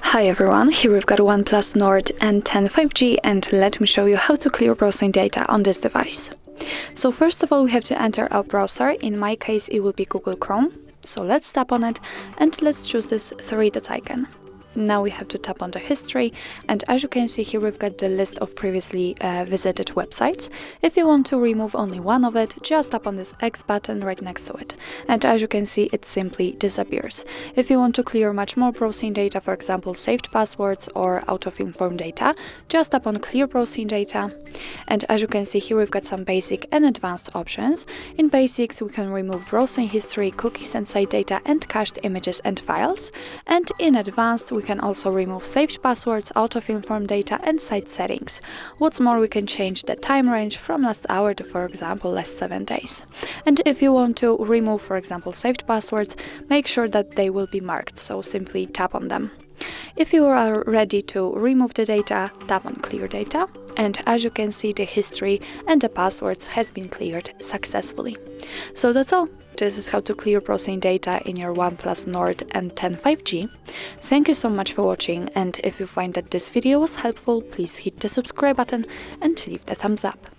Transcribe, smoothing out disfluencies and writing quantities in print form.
Hi everyone, here we've got ONEPLUS Nord N10 5G, and let me show you how to clear browsing data on this device. So first of all, we have to enter our browser. In my case it will be Google Chrome. So let's tap on it and let's choose this three-dot icon. Now we have to tap on the history, and as you can see here, we've got the list of previously visited websites. If you want to remove only one of it, just tap on this X button right next to it, and as you can see, it simply disappears. If you want to clear much more browsing data, for example saved passwords or out-of-inform data, just tap on clear browsing data, and as you can see here, we've got some basic and advanced options. In basics, we can remove browsing history, cookies and site data, and cached images and files, and in advanced we can also remove saved passwords, out-of-inform data, and site settings. What's more, we can change the time range from last hour to, for example, last 7 days. And if you want to remove, for example, saved passwords, make sure that they will be marked, so simply tap on them. If you are ready to remove the data, tap on clear data, and as you can see, the history and the passwords has been cleared successfully. So that's all. This is how to clear browsing data in your ONEPLUS Nord N10 5G. Thank you so much for watching, and if you find that this video was helpful, please hit the subscribe button and leave the thumbs up.